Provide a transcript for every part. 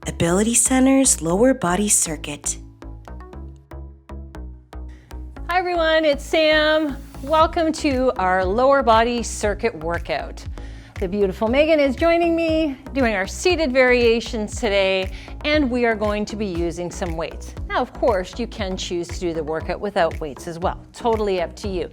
Ability Center's lower body circuit. Hi everyone, it's Sam. Welcome to our lower body circuit workout. The beautiful Megan is joining me, doing our seated variations today, and we are going to be using some weights. Now, of course, you can choose to do the workout without weights as well. Totally up to you.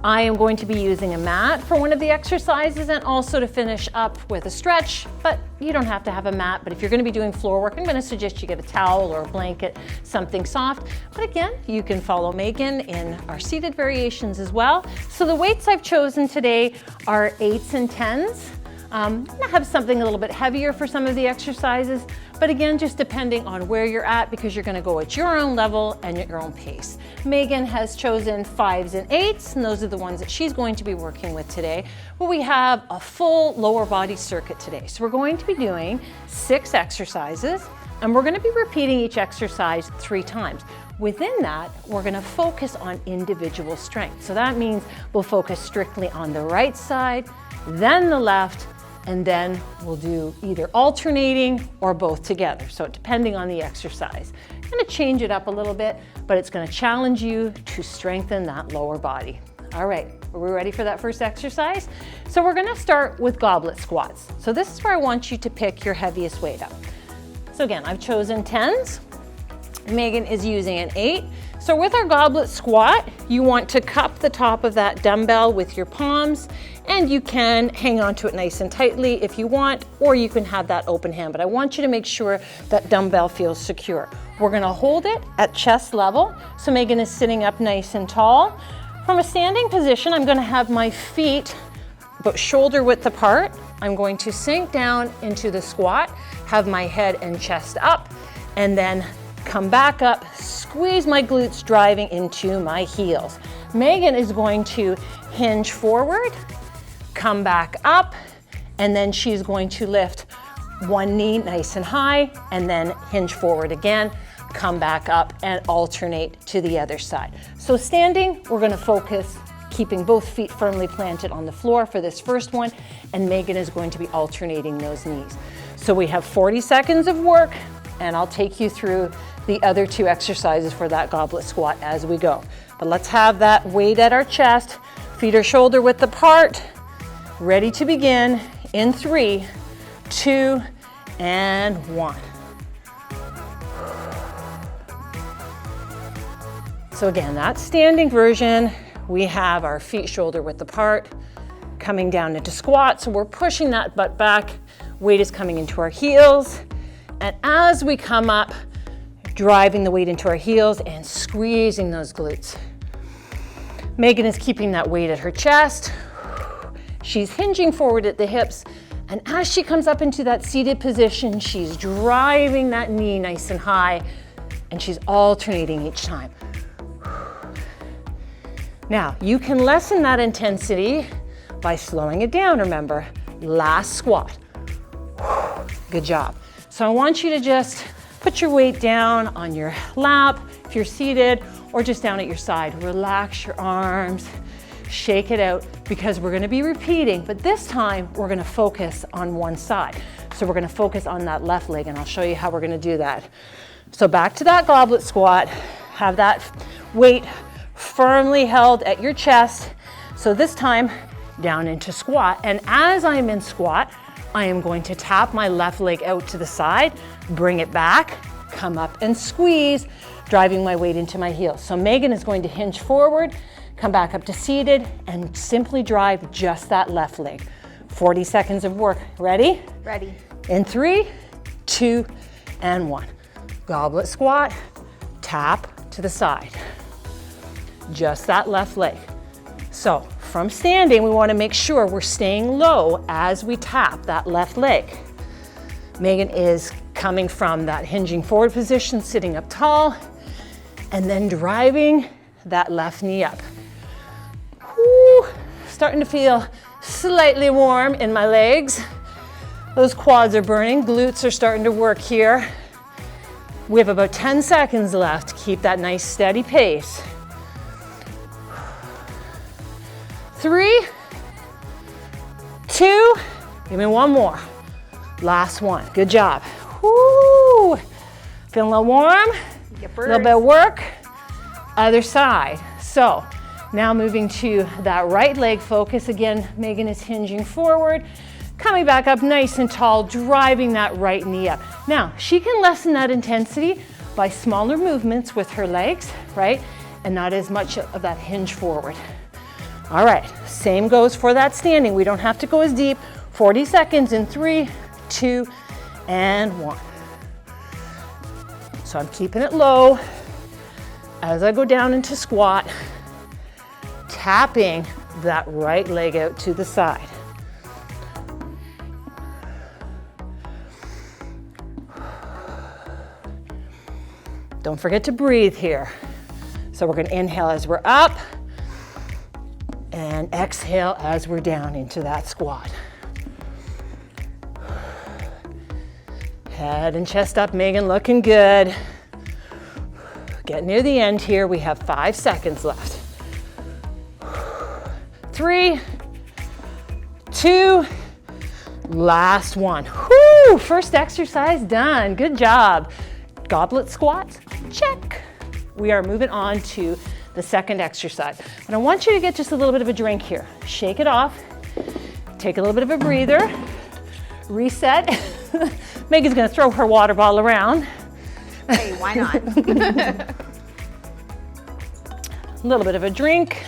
I am going to be using a mat for one of the exercises and also to finish up with a stretch, but you don't have to have a mat. But if you're going to be doing floor work, I'm going to suggest you get a towel or a blanket, something soft. But again, you can follow Megan in our seated variations as well. So the weights I've chosen today are 8s and 10s. I'm going to have something a little bit heavier for some of the exercises, but again, just depending on where you're at, because you're going to go at your own level and at your own pace. Megan has chosen 5s and 8s, and those are the ones that she's going to be working with today. But we have a full lower body circuit today. So we're going to be doing 6 exercises, and we're going to be repeating each exercise 3 times. Within that, we're going to focus on individual strength. So that means we'll focus strictly on the right side, then the left, and then we'll do either alternating or both together. So depending on the exercise. I'm gonna change it up a little bit, but it's gonna challenge you to strengthen that lower body. All right, are we ready for that first exercise? So we're gonna start with goblet squats. So this is where I want you to pick your heaviest weight up. So again, I've chosen 10s. Megan is using an 8. So with our goblet squat, you want to cup the top of that dumbbell with your palms, and you can hang on to it nice and tightly if you want, or you can have that open hand, but I want you to make sure that dumbbell feels secure. We're gonna hold it at chest level, so Megan is sitting up nice and tall. From a standing position, I'm gonna have my feet about shoulder width apart. I'm going to sink down into the squat, have my head and chest up, and then come back up, squeeze my glutes driving into my heels. Megan is going to hinge forward, come back up, and then she's going to lift one knee nice and high, and then hinge forward again, come back up, and alternate to the other side. So standing, we're gonna focus keeping both feet firmly planted on the floor for this first one, and Megan is going to be alternating those knees. So we have 40 seconds of work, and I'll take you through the other 2 exercises for that goblet squat as we go. But let's have that weight at our chest, feet are shoulder width apart, ready to begin in 3, 2, and 1. So again, that standing version, we have our feet shoulder width apart, coming down into squat. So we're pushing that butt back, weight is coming into our heels. And as we come up, driving the weight into our heels and squeezing those glutes. Megan is keeping that weight at her chest. She's hinging forward at the hips. And as she comes up into that seated position, she's driving that knee nice and high, and she's alternating each time. Now, you can lessen that intensity by slowing it down, remember. Last squat. Good job. So I want you to just put your weight down on your lap if you're seated, or just down at your side. Relax your arms, shake it out, because we're gonna be repeating, but this time we're gonna focus on one side. So we're gonna focus on that left leg, and I'll show you how we're gonna do that. So back to that goblet squat, have that weight firmly held at your chest. So this time, down into squat, and as I'm in squat, I am going to tap my left leg out to the side, bring it back, come up and squeeze, driving my weight into my heels. So Megan is going to hinge forward, come back up to seated, and simply drive just that left leg. 40 seconds of work. Ready? Ready. In 3, 2, and 1. Goblet squat, tap to the side. Just that left leg. So from standing, we want to make sure we're staying low as we tap that left leg. Megan is coming from that hinging forward position, sitting up tall, and then driving that left knee up. Woo, starting to feel slightly warm in my legs. Those quads are burning, glutes are starting to work here. We have about 10 seconds left. Keep that nice steady pace. 3, 2, give me one more. Last one, good job. Woo. Feeling a little warm? A little bit of work. Other side. So now moving to that right leg focus. Again, Megan is hinging forward, coming back up nice and tall, driving that right knee up. Now, she can lessen that intensity by smaller movements with her legs, right? And not as much of that hinge forward. All right, same goes for that standing. We don't have to go as deep. 40 seconds in 3, 2, and 1. So I'm keeping it low as I go down into squat, tapping that right leg out to the side. Don't forget to breathe here. So we're going to inhale as we're up and exhale as we're down into that squat. Head and chest up, Megan, looking good. Get near the end here. We have 5 seconds left. 3, 2, last one. Whoo! First exercise done. Good job. Goblet squats, check. We are moving on to the second exercise. But I want you to get just a little bit of a drink here. Shake it off. Take a little bit of a breather. Reset. Megan's gonna throw her water bottle around. Hey, why not? A little bit of a drink,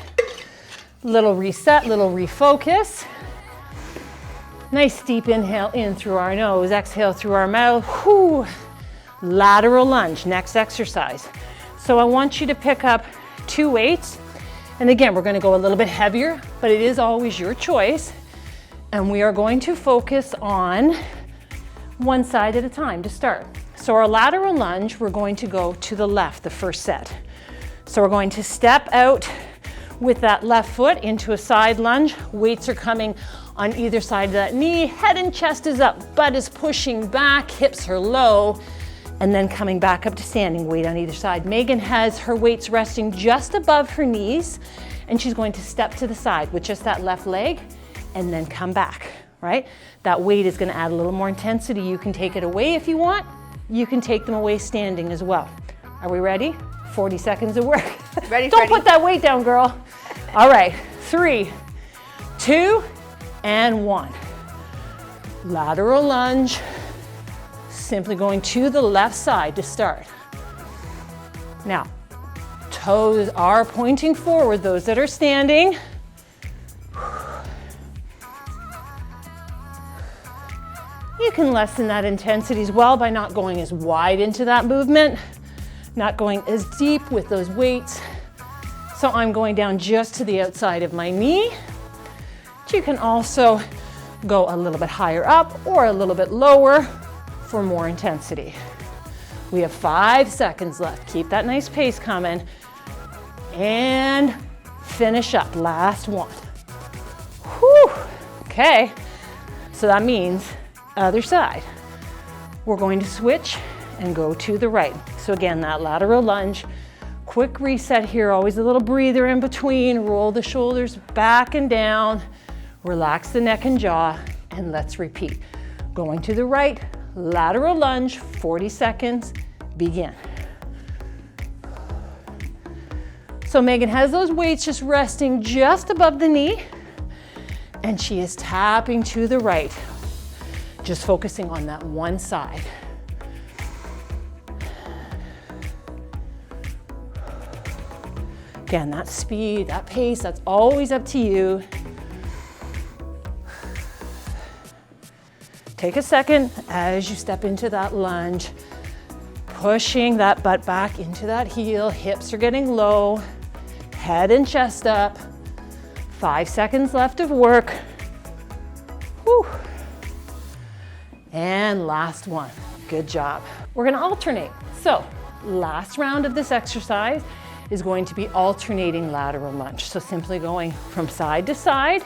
little reset, little refocus. Nice deep inhale in through our nose, exhale through our mouth. Whew. Lateral lunge, next exercise. So I want you to pick up 2 weights. And again, we're gonna go a little bit heavier, but it is always your choice. And we are going to focus on one side at a time to start. So our lateral lunge, we're going to go to the left, the first set. So we're going to step out with that left foot into a side lunge. Weights are coming on either side of that knee. Head and chest is up, butt is pushing back, hips are low, and then coming back up to standing, weight on either side. Megan has her weights resting just above her knees, and she's going to step to the side with just that left leg and then come back, right? That weight is gonna add a little more intensity. You can take it away if you want. You can take them away standing as well. Are we ready? 40 seconds of work. Ready, Don't put that weight down, girl. All right, 3, 2, and 1. Lateral lunge. Simply going to the left side to start. Now, toes are pointing forward, those that are standing. You can lessen that intensity as well by not going as wide into that movement, not going as deep with those weights. So I'm going down just to the outside of my knee. You can also go a little bit higher up or a little bit lower for more intensity. We have 5 seconds left. Keep that nice pace coming. And finish up, last one. Whew. Okay, so that means other side. We're going to switch and go to the right. So again, that lateral lunge, quick reset here, always a little breather in between, roll the shoulders back and down, relax the neck and jaw, and let's repeat. Going to the right, lateral lunge, 40 seconds, begin. So Megan has those weights just resting just above the knee, and she is tapping to the right, just focusing on that one side. Again, that speed, that pace, that's always up to you. Take a second as you step into that lunge, pushing that butt back into that heel, hips are getting low, head and chest up. 5 seconds left of work. Whew. And last one, good job. We're gonna alternate. So last round of this exercise is going to be alternating lateral lunge. So simply going from side to side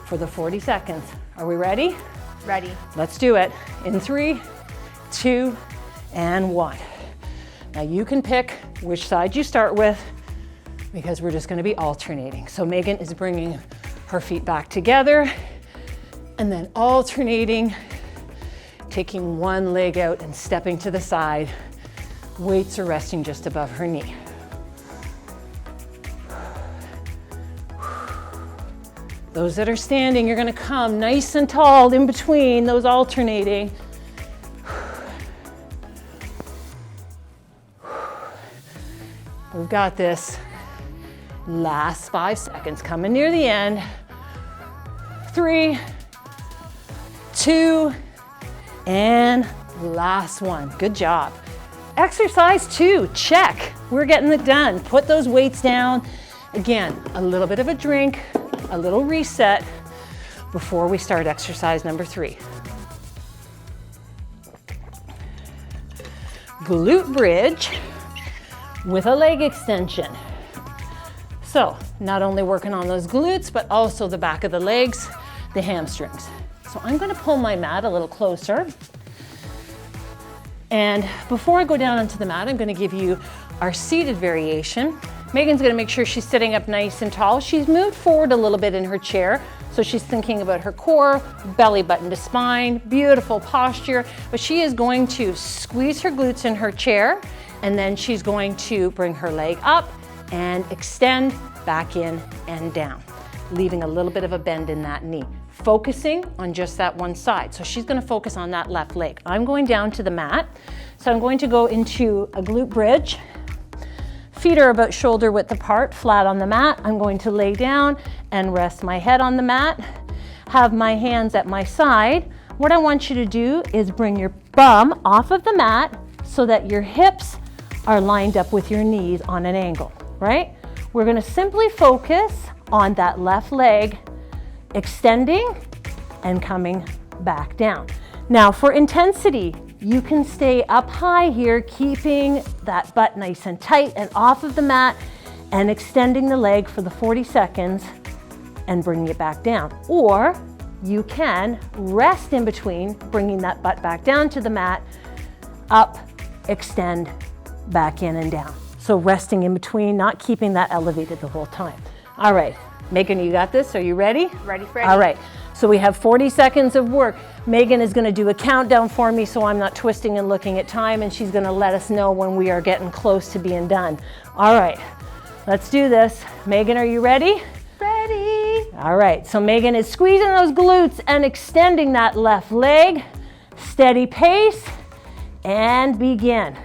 for the 40 seconds. Are we ready? Ready. Let's do it in 3, 2, and 1. Now you can pick which side you start with because we're just gonna be alternating. So Megan is bringing her feet back together and then alternating, taking one leg out and stepping to the side Weights are resting just above her knee. Those that are standing, you're gonna come nice and tall in between, those alternating. We've got this. Last 5 seconds, coming near the end. 3, 2, and last one. Good job. Exercise 2, check. We're getting it done. Put those weights down. Again, a little bit of a drink, a little reset before we start exercise number 3. Glute bridge with a leg extension. So not only working on those glutes, but also the back of the legs, the hamstrings. So I'm gonna pull my mat a little closer. And before I go down onto the mat, I'm gonna give you our seated variation. Megan's gonna make sure she's sitting up nice and tall. She's moved forward a little bit in her chair, so she's thinking about her core, belly button to spine, beautiful posture, but she is going to squeeze her glutes in her chair, and then she's going to bring her leg up and extend back in and down, leaving a little bit of a bend in that knee, focusing on just that one side. So she's gonna focus on that left leg. I'm going down to the mat. So I'm going to go into a glute bridge. Feet are about shoulder width apart, flat on the mat. I'm going to lay down and rest my head on the mat, have my hands at my side. What I want you to do is bring your bum off of the mat so that your hips are lined up with your knees on an angle, right? We're gonna simply focus on that left leg, extending and coming back down. Now for intensity, you can stay up high here, keeping that butt nice and tight and off of the mat and extending the leg for the 40 seconds and bringing it back down. Or you can rest in between, bringing that butt back down to the mat, up, extend, back in and down. So resting in between, not keeping that elevated the whole time. All right, Megan, you got this? Are you ready? Ready, Freddy. All right, so we have 40 seconds of work. Megan is gonna do a countdown for me so I'm not twisting and looking at time, and she's gonna let us know when we are getting close to being done. All right, let's do this. Megan, are you ready? Ready. All right, so Megan is squeezing those glutes and extending that left leg. Steady pace, and begin.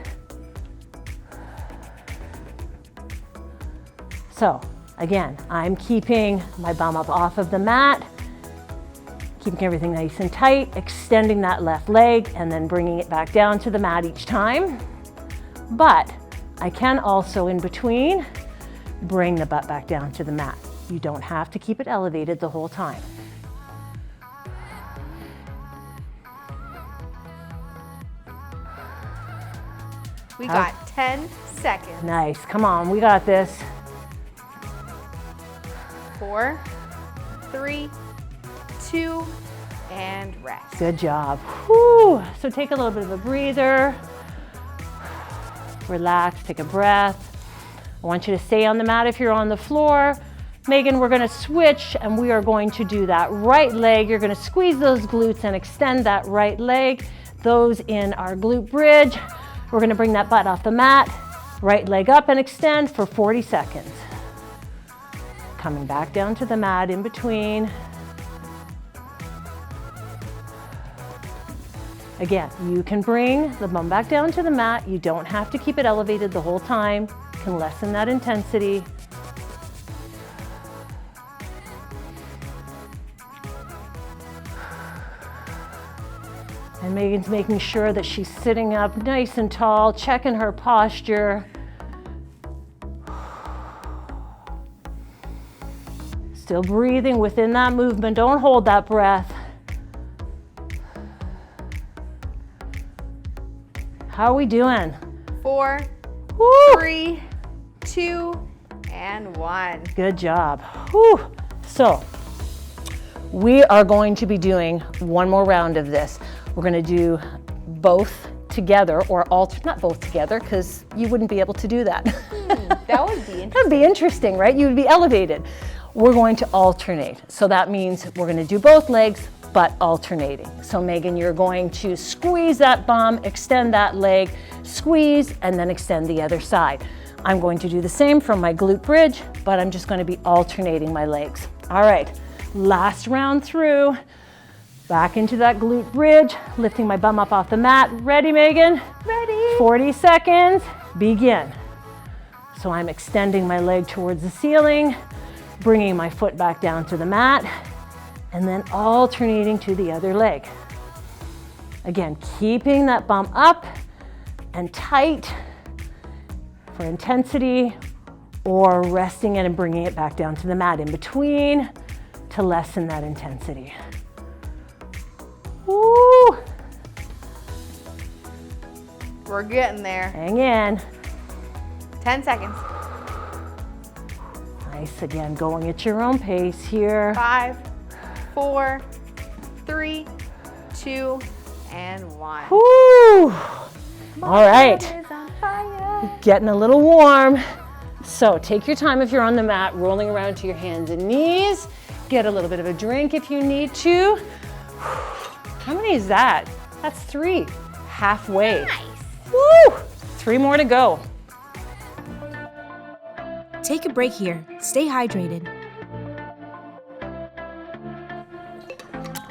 So again, I'm keeping my bum up off of the mat, keeping everything nice and tight, extending that left leg, and then bringing it back down to the mat each time. But I can also, in between, bring the butt back down to the mat. You don't have to keep it elevated the whole time. We got 10 seconds. Nice, come on, we got this. 4, 3, 2, and rest. Good job. Whew. So take a little bit of a breather. Relax, take a breath. I want you to stay on the mat if you're on the floor. Megan, we're gonna switch and we are going to do that right leg. You're gonna squeeze those glutes and extend that right leg. Those in our glute bridge. We're gonna bring that butt off the mat, right leg up and extend for 40 seconds. Coming back down to the mat in between. Again, you can bring the bum back down to the mat. You don't have to keep it elevated the whole time. You can lessen that intensity. And Megan's making sure that she's sitting up nice and tall, checking her posture. Still breathing within that movement. Don't hold that breath. How are we doing? 4, Woo! 3, 2, and 1. Good job. Whew. So we are going to be doing one more round of this. We're going to do both together, or not both together, because you wouldn't be able to do that. That would be interesting. That would be interesting, right? You would be elevated. We're going to alternate. So that means we're going to do both legs, but alternating. So Megan, you're going to squeeze that bum, extend that leg, squeeze, and then extend the other side. I'm going to do the same from my glute bridge, but I'm just going to be alternating my legs. All right, last round through. Back into that glute bridge, lifting my bum up off the mat. Ready, Megan? Ready. 40 seconds, begin. So I'm extending my leg towards the ceiling, bringing my foot back down to the mat, and then alternating to the other leg. Again, keeping that bum up and tight for intensity, or resting it and bringing it back down to the mat in between to lessen that intensity. Woo! We're getting there. Hang in. 10 seconds. Nice, again, going at your own pace here. 5, 4, 3, 2, and 1. Woo! All right, Is on fire. getting a little warm. So take your time if you're on the mat, rolling around to your hands and knees. Get a little bit of a drink if you need to. How many is that? That's 3. Halfway. Nice. Woo! 3 more to go. Take a break here. Stay hydrated.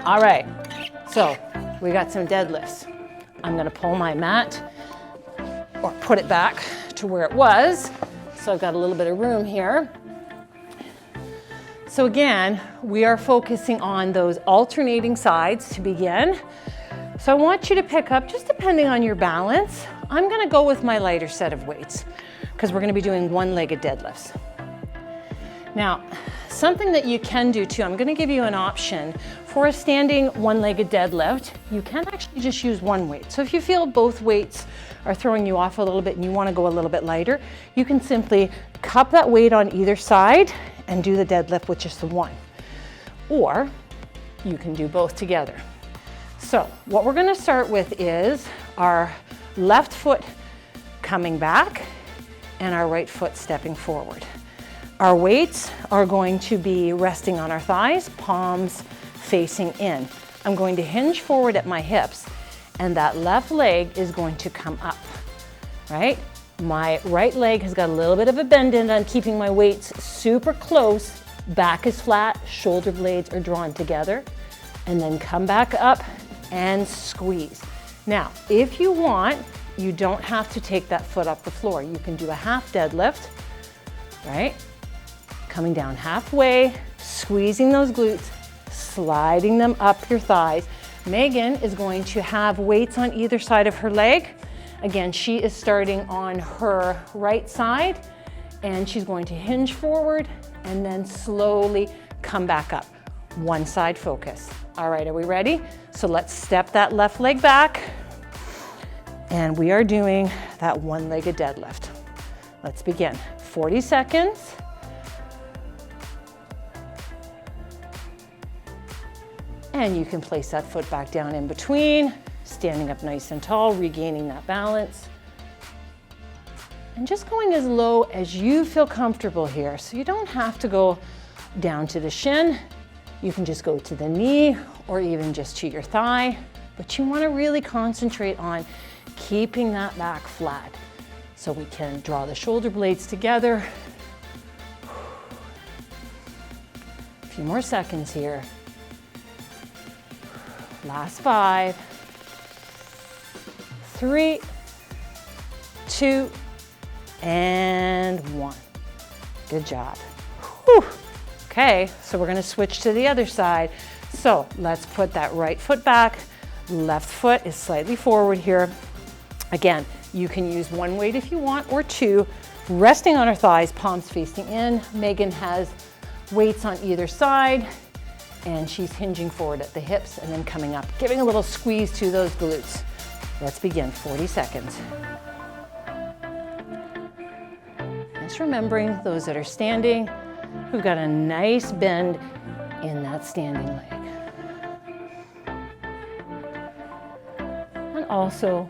All right, so we got some deadlifts. I'm gonna pull my mat or put it back to where it was. So I've got a little bit of room here. So again, we are focusing on those alternating sides to begin. So I want you to pick up, just depending on your balance, I'm gonna go with my lighter set of weights because we're gonna be doing one-legged deadlifts. Now, something that you can do too, I'm gonna give you an option for a standing one-legged deadlift. You can actually just use one weight. So if you feel both weights are throwing you off a little bit and you wanna go a little bit lighter, you can simply cup that weight on either side and do the deadlift with just the one. Or you can do both together. So what we're gonna start with is our left foot coming back and our right foot stepping forward. Our weights are going to be resting on our thighs, palms facing in. I'm going to hinge forward at my hips and that left leg is going to come up, right? My right leg has got a little bit of a bend in. I'm keeping my weights super close. Back is flat, shoulder blades are drawn together, and then come back up and squeeze. Now, if you want, you don't have to take that foot off the floor. You can do a half deadlift, right? Coming down halfway, squeezing those glutes, sliding them up your thighs. Megan is going to have weights on either side of her leg. Again, she is starting on her right side and she's going to hinge forward and then slowly come back up. One side focus. All right, are we ready? So let's step that left leg back and we are doing that one-legged deadlift. Let's begin. 40 seconds. And you can place that foot back down in between, standing up nice and tall, regaining that balance. And just going as low as you feel comfortable here. So you don't have to go down to the shin. You can just go to the knee or even just to your thigh. But you want to really concentrate on keeping that back flat. So we can draw the shoulder blades together. A few more seconds here. Last 5, 3, 2, and 1. Good job. Whew. Okay, so we're gonna switch to the other side. So let's put that right foot back. Left foot is slightly forward here. Again, you can use one weight if you want, or two, resting on our thighs, palms facing in. Megan has weights on either side, and she's hinging forward at the hips and then coming up, giving a little squeeze to those glutes. Let's begin, 40 seconds. Just remembering those that are standing, we've got a nice bend in that standing leg. And also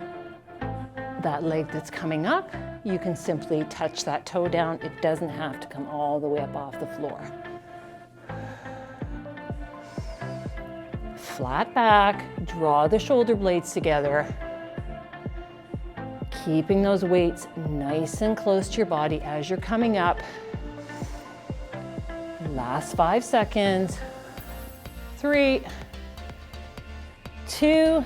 that leg that's coming up, you can simply touch that toe down. It doesn't have to come all the way up off the floor. Flat back, draw the shoulder blades together. Keeping those weights nice and close to your body as you're coming up. Last 5 seconds. 3, 2,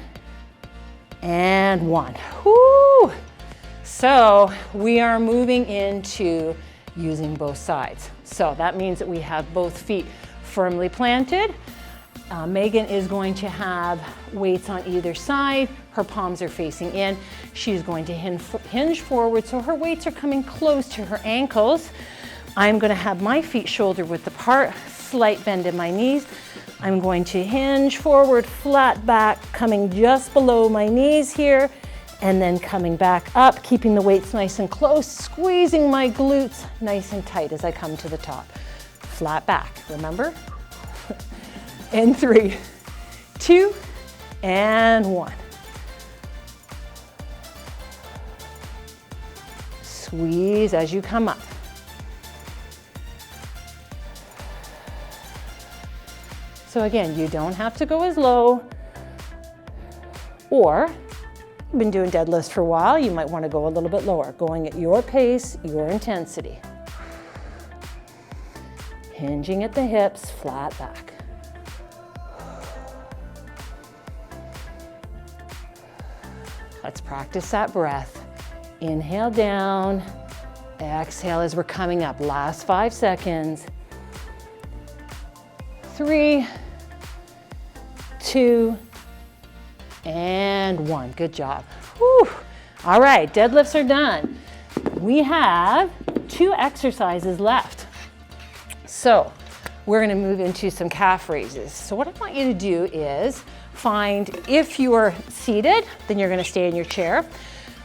and 1. Woo! So we are moving into using both sides. So that means that we have both feet firmly planted. Megan is going to have weights on either side. Her palms are facing in. She's going to hinge forward, so her weights are coming close to her ankles. I'm going to have my feet shoulder width apart, slight bend in my knees. I'm going to hinge forward, flat back, coming just below my knees here, and then coming back up, keeping the weights nice and close, squeezing my glutes nice and tight as I come to the top. Flat back, remember? In 3, 2, and 1. Squeeze as you come up. So again, you don't have to go as low, or you've been doing deadlifts for a while, you might want to go a little bit lower, going at your pace, your intensity. Hinging at the hips, flat back. Let's practice that breath. Inhale down, exhale as we're coming up. Last 5 seconds. 3, 2, and 1. Good job. Whew. All right, deadlifts are done. We have 2 exercises left. So we're gonna move into some calf raises. So what I want you to do is find, if you are seated, then you're gonna stay in your chair.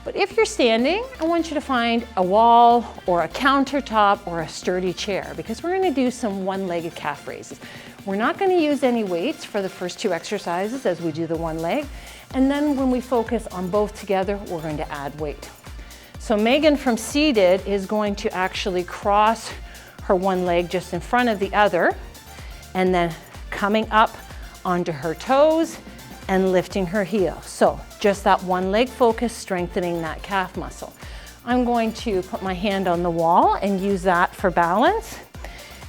But if you're standing, I want you to find a wall or a countertop or a sturdy chair, because we're gonna do some one-legged calf raises. We're not gonna use any weights for the first 2 exercises as we do the one leg. And then when we focus on both together, we're going to add weight. So Megan from seated is going to actually cross her one leg just in front of the other, and then coming up onto her toes and lifting her heel. So just that one leg focus, strengthening that calf muscle. I'm going to put my hand on the wall and use that for balance.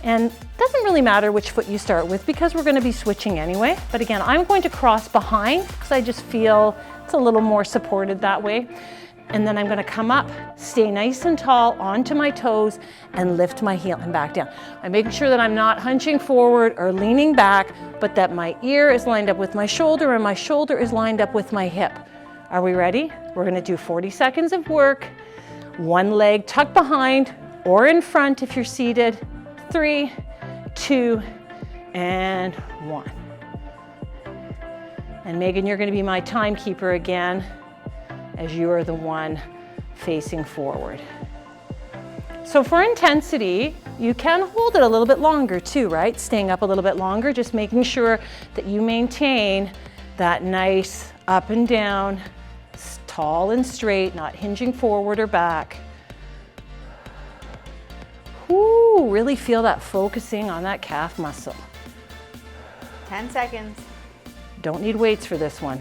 And it doesn't really matter which foot you start with because we're going to be switching anyway. But again, I'm going to cross behind because I just feel it's a little more supported that way. And then I'm going to come up, stay nice and tall onto my toes, and lift my heel and back down. I'm making sure that I'm not hunching forward or leaning back, but that my ear is lined up with my shoulder and my shoulder is lined up with my hip. Are we ready? We're going to do 40 seconds of work. One leg tucked behind or in front if you're seated. 3, 2, and 1. And Megan, you're going to be my timekeeper again, as you are the one facing forward. So for intensity, you can hold it a little bit longer too, right? Staying up a little bit longer, just making sure that you maintain that nice up and down, tall and straight, not hinging forward or back. Woo, really feel that focusing on that calf muscle. 10 seconds. Don't need weights for this one.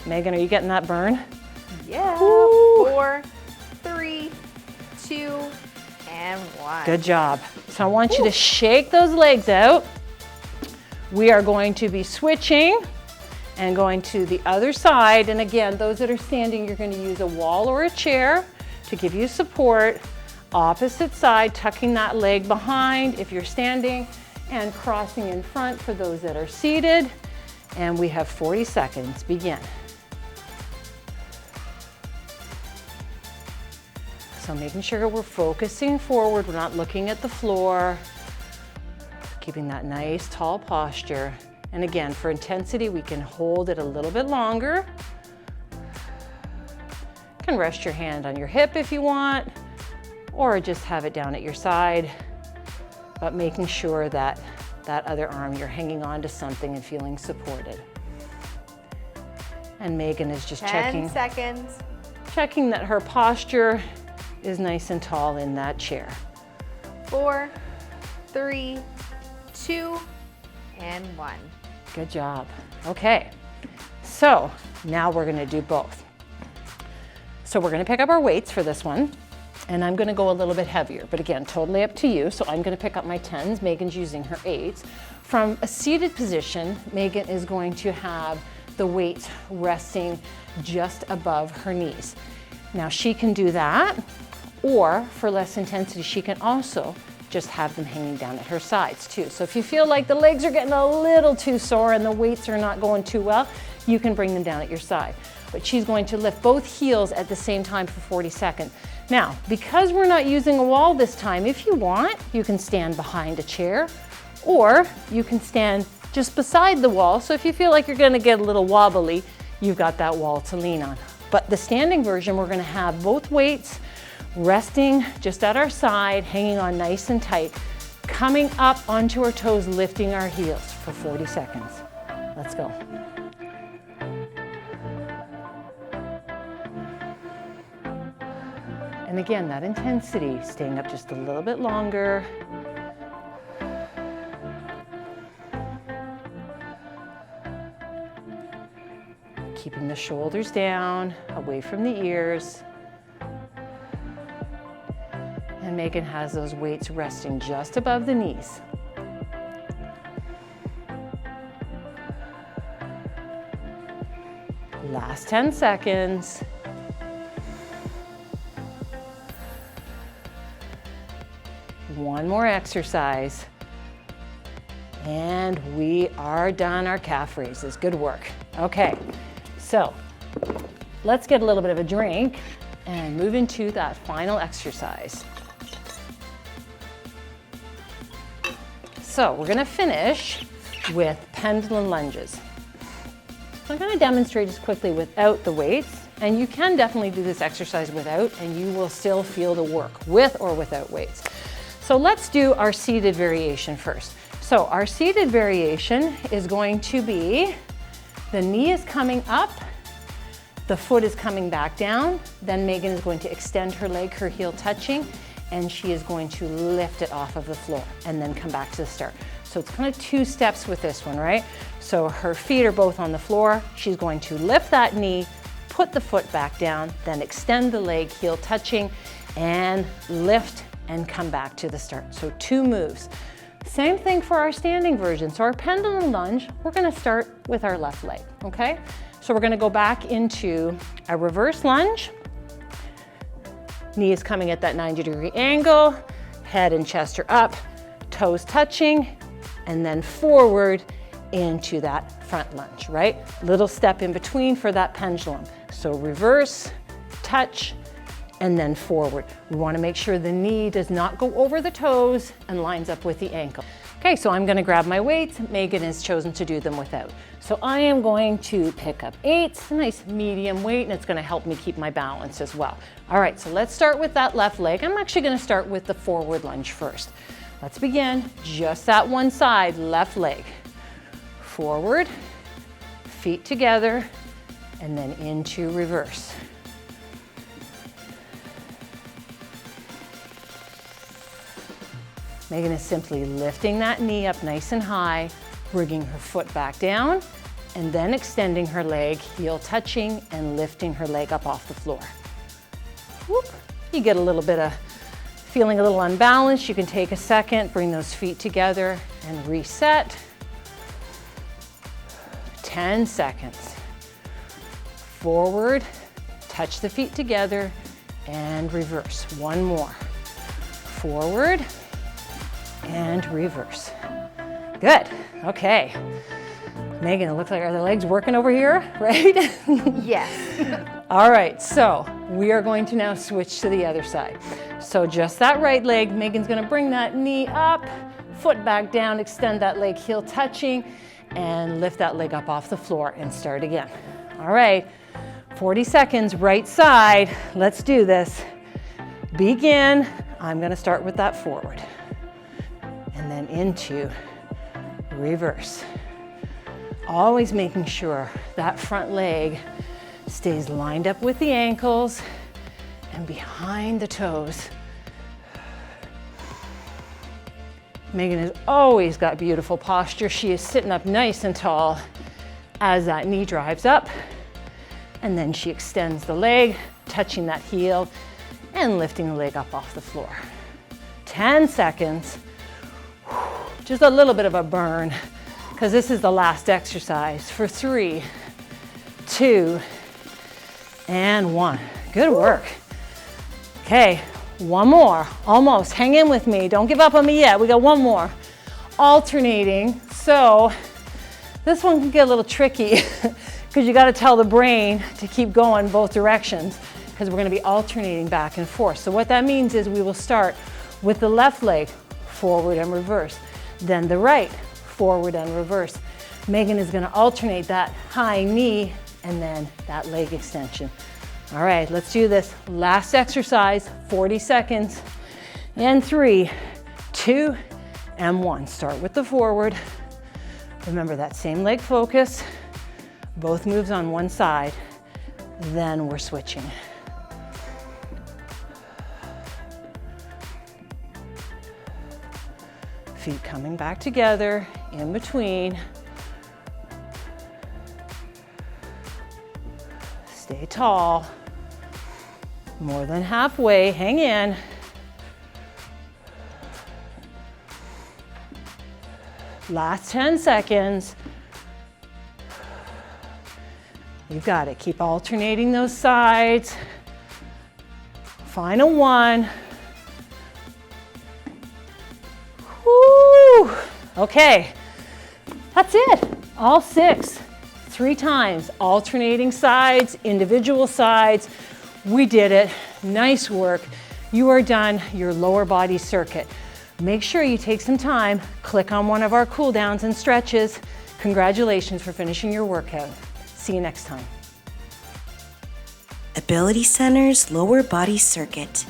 Megan, are you getting that burn? Yeah. Woo. 4, 3, 2, and 1. Good job. So I want you to shake those legs out. We are going to be switching and going to the other side. And again, those that are standing, you're going to use a wall or a chair to give you support. Opposite side, tucking that leg behind if you're standing, and crossing in front for those that are seated. And we have 40 seconds. Begin. So making sure we're focusing forward, we're not looking at the floor, keeping that nice tall posture. And again, for intensity, we can hold it a little bit longer. You can rest your hand on your hip if you want, or just have it down at your side, but making sure that that other arm, you're hanging on to something and feeling supported. And Megan is just 10 seconds. checking that her posture is nice and tall in that chair. 4, 3, 2, and 1. Good job. Okay, so now we're gonna do both. So we're gonna pick up our weights for this one, and I'm gonna go a little bit heavier, but again, totally up to you. So I'm gonna pick up my 10s, Megan's using her 8s. From a seated position, Megan is going to have the weights resting just above her knees. Now she can do that, or for less intensity, she can also just have them hanging down at her sides too. So if you feel like the legs are getting a little too sore and the weights are not going too well, you can bring them down at your side. But she's going to lift both heels at the same time for 40 seconds. Now, because we're not using a wall this time, if you want, you can stand behind a chair, or you can stand just beside the wall. So if you feel like you're gonna get a little wobbly, you've got that wall to lean on. But the standing version, we're gonna have both weights resting just at our side, hanging on nice and tight, coming up onto our toes, lifting our heels for 40 seconds. Let's go. And again, that intensity, staying up just a little bit longer. Keeping the shoulders down, away from the ears. And Megan has those weights resting just above the knees. Last 10 seconds. One more exercise. And we are done our calf raises. Good work. Okay, so let's get a little bit of a drink and move into that final exercise. So we're gonna finish with pendulum lunges. So I'm gonna demonstrate this quickly without the weights, and you can definitely do this exercise without, and you will still feel the work with or without weights. So let's do our seated variation first. So our seated variation is going to be, the knee is coming up, the foot is coming back down, then Megan is going to extend her leg, her heel touching, and she is going to lift it off of the floor and then come back to the start. So it's kind of 2 steps with this one, right? So her feet are both on the floor. She's going to lift that knee, put the foot back down, then extend the leg, heel touching, and lift and come back to the start. So 2 moves. Same thing for our standing version. So our pendulum lunge, we're gonna start with our left leg, okay? So we're gonna go back into a reverse lunge. Knee is coming at that 90-degree angle, head and chest are up, toes touching, and then forward into that front lunge, right? Little step in between for that pendulum. So reverse, touch, and then forward. We want to make sure the knee does not go over the toes and lines up with the ankle. Okay, so I'm gonna grab my weights. Megan has chosen to do them without. So I am going to pick up 8s, a nice medium weight, and it's gonna help me keep my balance as well. All right, so let's start with that left leg. I'm actually gonna start with the forward lunge first. Let's begin, just that one side, left leg. Forward, feet together, and then into reverse. Megan is simply lifting that knee up nice and high, bringing her foot back down, and then extending her leg, heel touching, and lifting her leg up off the floor. Whoop. You get a little bit of feeling a little unbalanced. You can take a second, bring those feet together, and reset. 10 seconds. Forward, touch the feet together, and reverse. One more. Forward, and reverse. Good, okay. Megan, it looks like are the legs working over here, right? Yes. All right, so we are going to now switch to the other side. So just that right leg, Megan's gonna bring that knee up, foot back down, extend that leg, heel touching, and lift that leg up off the floor and start again. All right, 40 seconds, right side. Let's do this. Begin. I'm gonna start with that forward. And then into reverse. Always making sure that front leg stays lined up with the ankles and behind the toes. Megan has always got beautiful posture. She is sitting up nice and tall as that knee drives up. And then she extends the leg, touching that heel and lifting the leg up off the floor. 10 seconds. Just a little bit of a burn because this is the last exercise for 3, 2, and 1. Good work. Okay, one more, almost. Hang in with me. Don't give up on me yet. We got one more. Alternating. So this one can get a little tricky because you got to tell the brain to keep going both directions because we're going to be alternating back and forth. So what that means is we will start with the left leg, forward and reverse, then the right, forward and reverse. Megan is going to alternate that high knee and then that leg extension. All right, let's do this. Last exercise, 40 seconds. And 3, 2, and 1. Start with the forward. Remember that same leg focus. Both moves on one side. Then we're switching. Feet coming back together, in between. Stay tall. More than halfway, hang in. Last 10 seconds. You've got it. Keep alternating those sides. Final one. Woo! Okay, that's it. All 6, 3 times, alternating sides, individual sides. We did it. Nice work. You are done your lower body circuit. Make sure you take some time, click on one of our cool downs and stretches. Congratulations for finishing your workout. See you next time. Ability Center's lower body circuit.